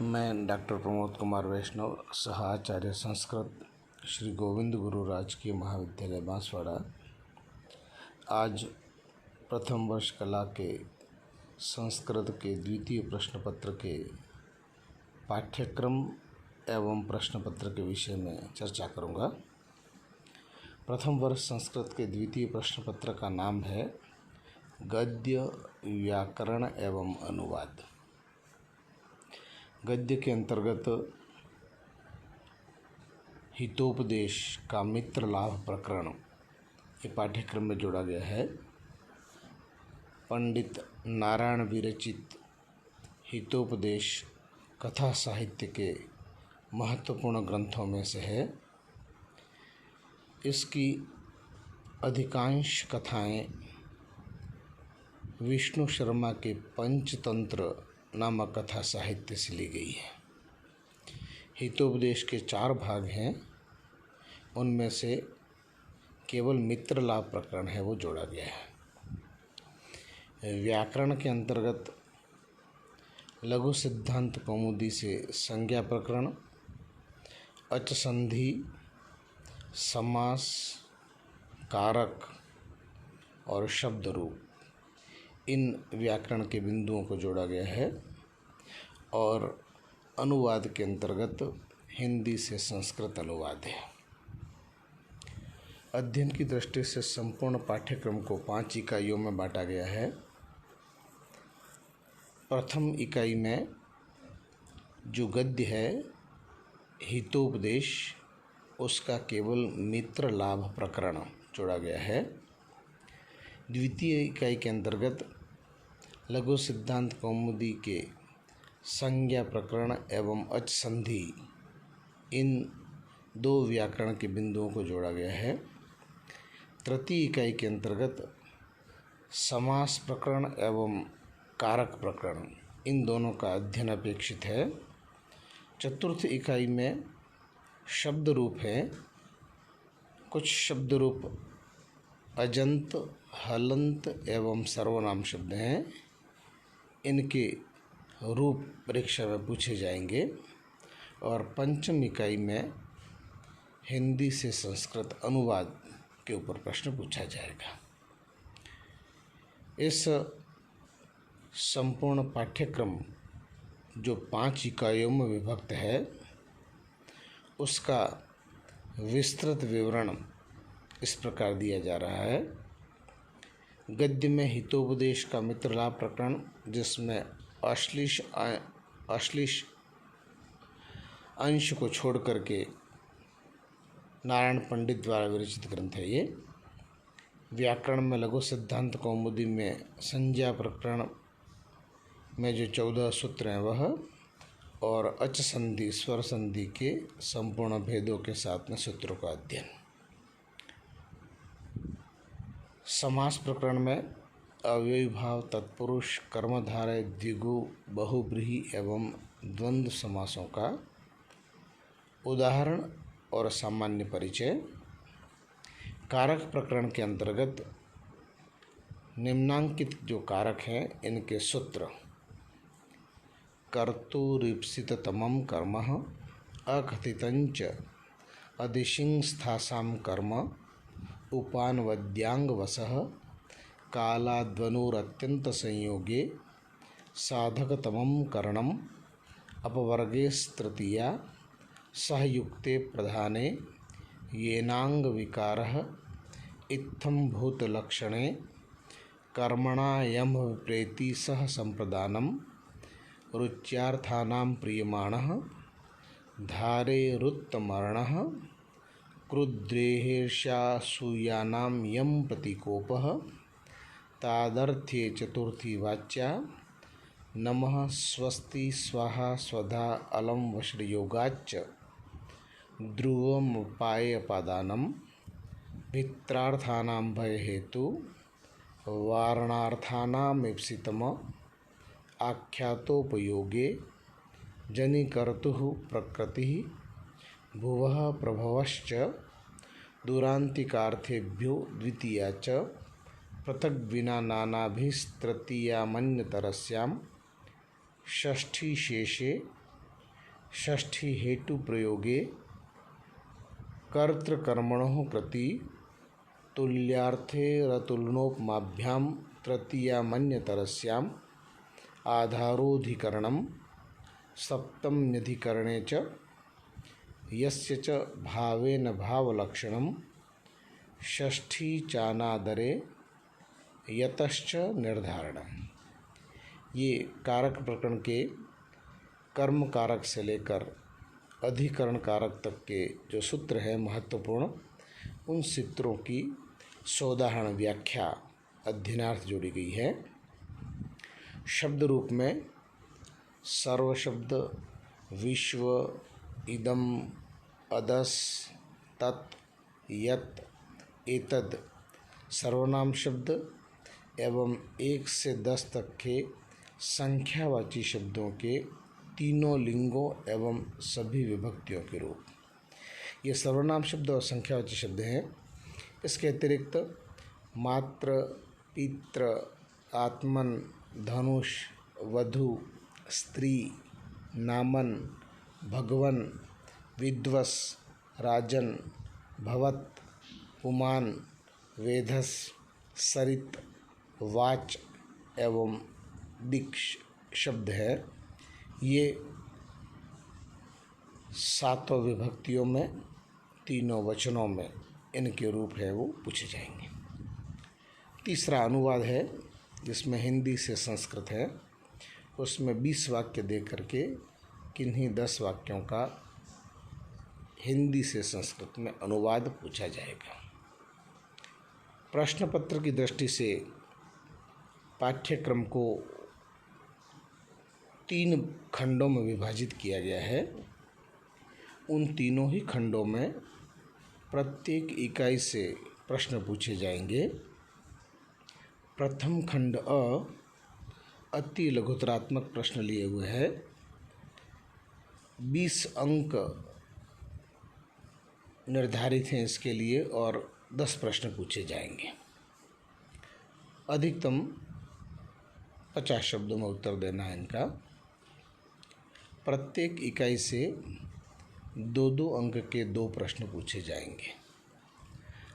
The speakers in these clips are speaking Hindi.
मैं डॉक्टर प्रमोद कुमार वैष्णव, सहाचार्य संस्कृत, श्री गोविंद गुरु राजकीय महाविद्यालय बांसवाड़ा, आज प्रथम वर्ष कला के संस्कृत के द्वितीय प्रश्न पत्र के पाठ्यक्रम एवं प्रश्न पत्र के विषय में चर्चा करूंगा। प्रथम वर्ष संस्कृत के द्वितीय प्रश्न पत्र का नाम है गद्य व्याकरण एवं अनुवाद। गद्य के अंतर्गत हितोपदेश का मित्र लाभ प्रकरण ये पाठ्यक्रम में जोड़ा गया है। पंडित नारायण विरचित हितोपदेश कथा साहित्य के महत्वपूर्ण ग्रंथों में से है। इसकी अधिकांश कथाएं विष्णु शर्मा के पंचतंत्र नामक कथा साहित्य से ली गई है। हितोपदेश के 4 भाग हैं, उनमें से केवल मित्र लाभ प्रकरण है वो जोड़ा गया है। व्याकरण के अंतर्गत लघु सिद्धांत कौमुदी से संज्ञा प्रकरण, अच संधि, समास, कारक और शब्द रूप, इन व्याकरण के बिंदुओं को जोड़ा गया है। और अनुवाद के अंतर्गत हिंदी से संस्कृत अनुवाद है। अध्ययन की दृष्टि से संपूर्ण पाठ्यक्रम को 5 इकाइयों में बांटा गया है। प्रथम इकाई में जो गद्य है हितोपदेश, उसका केवल मित्र लाभ प्रकरण जोड़ा गया है। द्वितीय इकाई के अंतर्गत लघु सिद्धांत कौमुदी के संज्ञा प्रकरण एवं अच संधि, इन 2 व्याकरण के बिंदुओं को जोड़ा गया है। तृतीय इकाई के अंतर्गत समास प्रकरण एवं कारक प्रकरण, इन दोनों का अध्ययन अपेक्षित है। चतुर्थ इकाई में शब्द रूप है। कुछ शब्द रूप अजंत, हलंत एवं सर्वनाम शब्द हैं। इनके रूप परीक्षा में पूछे जाएंगे। और पंचम इकाई में हिंदी से संस्कृत अनुवाद के ऊपर प्रश्न पूछा जाएगा। इस संपूर्ण पाठ्यक्रम जो 5 इकाइयों में विभक्त है, उसका विस्तृत विवरण इस प्रकार दिया जा रहा है। गद्य में हितोपदेश का मित्र लाभ प्रकरण, जिसमें अश्लीष अंश को छोड़ करके नारायण पंडित द्वारा विरचित ग्रंथ है ये। व्याकरण में लघु सिद्धांत कौमुदी में संज्ञा प्रकरण में जो 14 सूत्र हैं वह, और अच संधि, स्वर संधि के संपूर्ण भेदों के साथ में सूत्रों का अध्ययन। समास प्रकरण में अव्ययीभाव, तत्पुरुष, कर्मधारय, द्विगु, बहुब्रीहि एवं द्वंद्व समासों का उदाहरण और सामान्य परिचय। कारक प्रकरण के अंतर्गत निम्नांकित जो कारक हैं इनके सूत्र: कर्तुरीप्सिततमं कर्म, अकथितञ्च अधिशिंस्थासां कर्म, उपानवद्यांगवशः, कालाद्वनुरत्यंत संयोगे, साधकतमं करणम, अपवर्गेस्तृतीया, सहयुक्ते प्रधाने, येनांग विकारः, इत्थं भूतलक्षणे, कर्मणा यम विप्रेति सह संप्रदानम, रुच्यार्थानां प्रीयमाणः, धारेरुत्तमर्णः, क्रुद्रेहेर्ष्यासूयानां यम प्रतीकोपः, तादर्थ्ये चतुर्थी वाच्या, नमः स्वस्ति स्वाहा स्वधा अलम वश्रयोगाच्च, ध्रुवमुपायपादानं, भित्रार्थानां भयहेतु, वारणार्थानामीप्सितम्, आख्यातोपयोगे, जनिकर्तुः प्रकृतिः, भुवः प्रभवश्च, दुरान्तिकार्थेभ्यो द्वितीया च, पृथग्विना नानाभिस्तृतीयामन्यतरस्यां, षष्ठी शेषे षष्ठी हेतु प्रयोगे कर्तृकर्मणोः प्रति तुल्यार्थे रतुलनोपमाभ्यां तृतीयामन्यतरस्याम् आधारोऽधिकरणं सप्तम्यधिकरणे च यस्य च भावेन भावलक्षणं षष्ठी चानादरे यतश्च निर्धारणम्। ये कारक प्रकरण के कर्म कारक से लेकर अधिकरण कारक तक के जो सूत्र हैं महत्वपूर्ण, उन सूत्रों की सोदाहरण व्याख्या अध्ययनार्थ जोड़ी गई है। शब्द रूप में सर्व शब्द, विश्व, इदम, अदस, तत्, यत्, एतद सर्वनाम शब्द एवं 1 से 10 तक के संख्यावाची शब्दों के तीनों लिंगों एवं सभी विभक्तियों के रूप, ये सर्वनाम शब्द और संख्यावाची शब्द हैं। इसके अतिरिक्त मात्र, पित्र, आत्मन, धनुष, वधु, स्त्री, नामन, भगवन, विद्वस, राजन, भवत, पुमान, वेधस, सरित, वाच एवं दीक्ष शब्द है। ये 7 विभक्तियों में, तीनों वचनों में इनके रूप है वो पूछे जाएंगे। तीसरा अनुवाद है जिसमें हिंदी से संस्कृत है, उसमें 20 वाक्य दे करके किन्हीं 10 वाक्यों का हिंदी से संस्कृत में अनुवाद पूछा जाएगा। प्रश्न पत्र की दृष्टि से पाठ्यक्रम को 3 खंडों में विभाजित किया गया है। उन तीनों ही खंडों में प्रत्येक इकाई से प्रश्न पूछे जाएंगे। प्रथम खंड अति लघुतरात्मक प्रश्न लिए हुए है। 20 अंक निर्धारित हैं इसके लिए और 10 प्रश्न पूछे जाएंगे। अधिकतम 50 शब्दों में उत्तर देना है इनका। प्रत्येक इकाई से 2-2 अंक के 2 प्रश्न पूछे जाएंगे,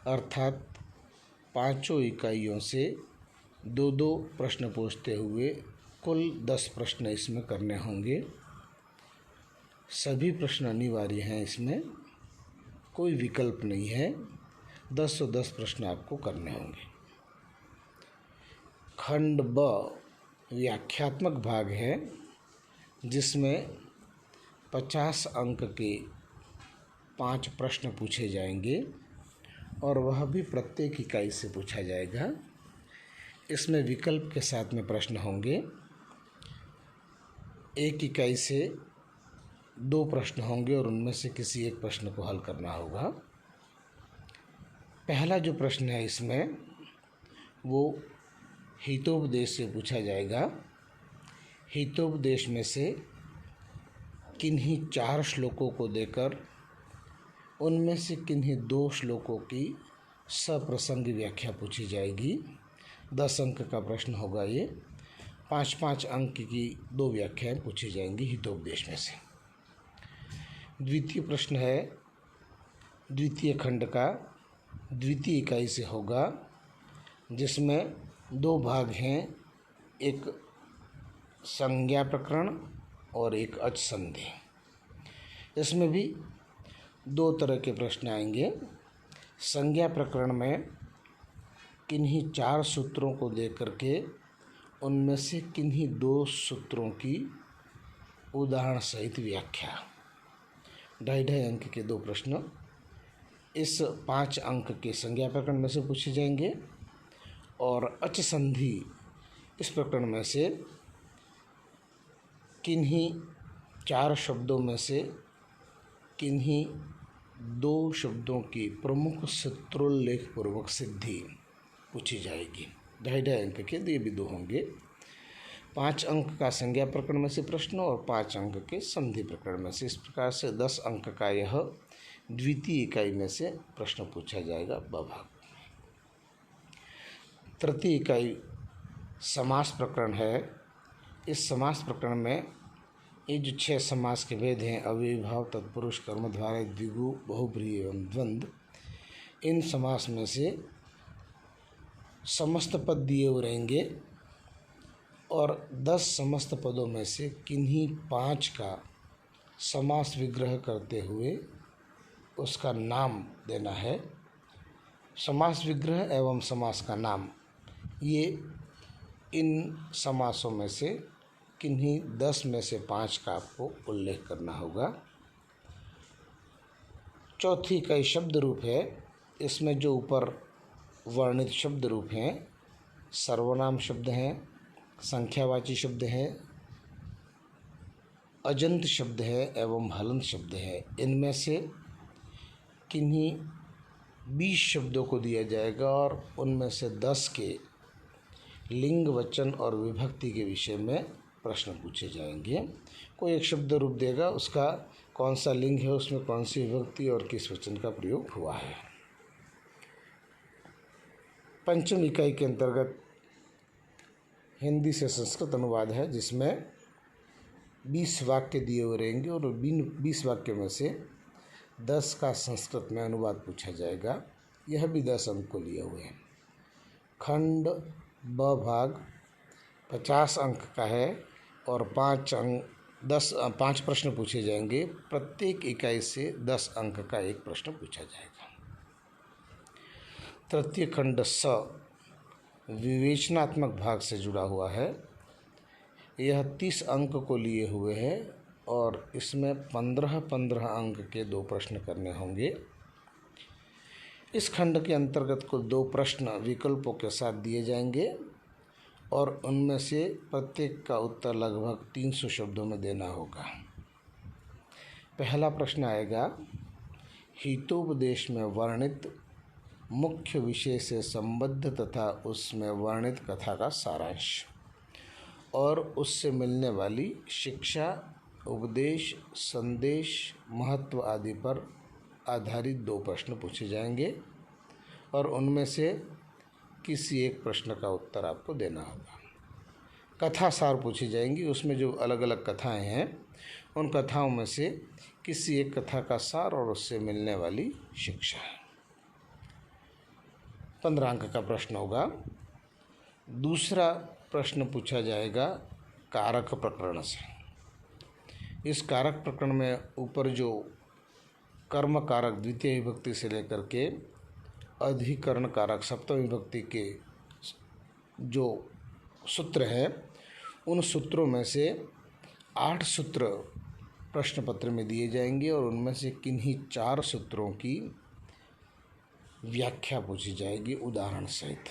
अर्थात 5 इकाइयों से 2-2 प्रश्न पूछते हुए कुल 10 प्रश्न इसमें करने होंगे। सभी प्रश्न अनिवार्य हैं, इसमें कोई विकल्प नहीं है। 10 प्रश्न आपको करने होंगे। खंड ब व्याख्यात्मक भाग है, जिसमें 50 अंक के 5 प्रश्न पूछे जाएंगे और वह भी प्रत्येक इकाई से पूछा जाएगा। इसमें विकल्प के साथ में प्रश्न होंगे। एक इकाई से 2 प्रश्न होंगे और उनमें से किसी एक प्रश्न को हल करना होगा। पहला जो प्रश्न है इसमें वो हितोपदेश से पूछा जाएगा। हितोपदेश में से किन्हीं 4 श्लोकों को देकर उनमें से किन्हीं 2 श्लोकों की सप्रसंग व्याख्या पूछी जाएगी। 10 अंक का प्रश्न होगा ये। 5-5 अंक की 2 व्याख्याएं पूछी जाएंगी हितोपदेश में से। द्वितीय प्रश्न है द्वितीय खंड का, द्वितीय इकाई से होगा, जिसमें 2 भाग हैं, एक संज्ञा प्रकरण और एक अच संधि। इसमें भी 2 तरह के प्रश्न आएंगे। संज्ञा प्रकरण में किन्हीं 4 सूत्रों को देकर के उनमें से किन्हीं 2 सूत्रों की उदाहरण सहित व्याख्या। 2.5 अंक के 2 प्रश्न इस 5 अंक के संज्ञा प्रकरण में से पूछे जाएंगे और अच संधि इस प्रकरण में से किन्हीं 4 शब्दों में से किन्हीं 2 शब्दों की प्रमुख सूत्रोल्लेख पूर्वक सिद्धि पूछी जाएगी। 2.5 अंक के ये भी 2 होंगे। 5 अंक का संज्ञा प्रकरण में से प्रश्न और 5 अंक के संधि प्रकरण में से। इस प्रकार से 10 अंक का यह द्वितीय इकाई में से प्रश्न पूछा जाएगा ब भाग। तृतीय इकाई समास प्रकरण है। इस समास प्रकरण में ये जो 6 समास के भेद हैं, अव्ययीभाव, तत्पुरुष, कर्मधारय, द्विगु, बहुब्रीहि एवं द्वंद्व, इन समास में से समस्त पद दिए हुए रहेंगे और 10 समस्त पदों में से किन्हीं 5 का समास विग्रह करते हुए उसका नाम देना है। समास विग्रह एवं समास का नाम, ये इन समासों में से किन्हीं 10 में से 5 का आपको उल्लेख करना होगा। चौथी इकाई शब्द रूप है। इसमें जो ऊपर वर्णित शब्द रूप हैं, सर्वनाम शब्द हैं, संख्यावाची शब्द हैं, अजंत शब्द है एवं हलंत शब्द है। इनमें से किन्हीं 20 शब्दों को दिया जाएगा और उनमें से 10 के लिंग, वचन और विभक्ति के विषय में प्रश्न पूछे जाएंगे। कोई एक शब्द रूप देगा, उसका कौन सा लिंग है, उसमें कौन सी विभक्ति और किस वचन का प्रयोग हुआ है। पंचम इकाई के अंतर्गत हिंदी से संस्कृत अनुवाद है, जिसमें 20 वाक्य दिए हुए रहेंगे और 20 वाक्य में से 10 का संस्कृत में अनुवाद पूछा जाएगा। यह भी 10 अंक को लिए हुए हैं। खंड ब भाग 50 अंक का है और 5 प्रश्न पूछे जाएंगे। प्रत्येक इकाई से 10 अंक का एक प्रश्न पूछा जाएगा। तृतीय खंड स विवेचनात्मक भाग से जुड़ा हुआ है। यह 30 अंक को लिए हुए है और इसमें 15-15 अंक के 2 प्रश्न करने होंगे। इस खंड के अंतर्गत कुल 2 प्रश्न विकल्पों के साथ दिए जाएंगे और उनमें से प्रत्येक का उत्तर लगभग 300 शब्दों में देना होगा। पहला प्रश्न आएगा, हितोपदेश में वर्णित मुख्य विषय से संबद्ध तथा उसमें वर्णित कथा का सारांश और उससे मिलने वाली शिक्षा, उपदेश, संदेश, महत्व आदि पर आधारित 2 प्रश्न पूछे जाएंगे और उनमें से किसी एक प्रश्न का उत्तर आपको देना होगा। कथा सार पूछी जाएंगी, उसमें जो अलग अलग कथाएं हैं उन कथाओं में से किसी एक कथा का सार और उससे मिलने वाली शिक्षा है। 15 अंक का प्रश्न होगा। दूसरा प्रश्न पूछा जाएगा कारक प्रकरण से। इस कारक प्रकरण में ऊपर जो कर्म कारक द्वितीय विभक्ति से लेकर के अधिकरण कारक सप्तम विभक्ति के जो सूत्र हैं, उन सूत्रों में से 8 सूत्र प्रश्न पत्र में दिए जाएंगे और उनमें से किन्हीं 4 सूत्रों की व्याख्या पूछी जाएगी उदाहरण सहित।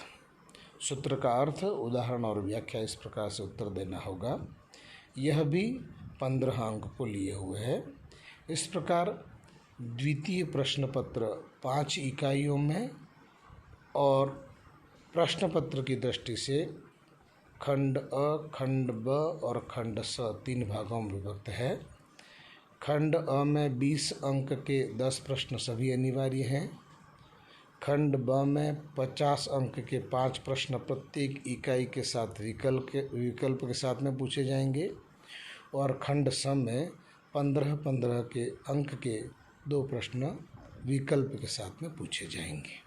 सूत्र का अर्थ, उदाहरण और व्याख्या, इस प्रकार से उत्तर देना होगा। यह भी 15 अंक को लिए हुए है। इस प्रकार द्वितीय प्रश्न पत्र 5 इकाइयों में और प्रश्न पत्र की दृष्टि से खंड अ, खंड ब और खंड स 3 भागों में विभक्त है। खंड अ में 20 अंक के 10 प्रश्न सभी अनिवार्य हैं। खंड ब में 50 अंक के 5 प्रश्न प्रत्येक इकाई के साथ विकल्प के साथ में पूछे जाएंगे और खंड स में 15-15 के अंक के 2 प्रश्न विकल्प के साथ में पूछे जाएंगे।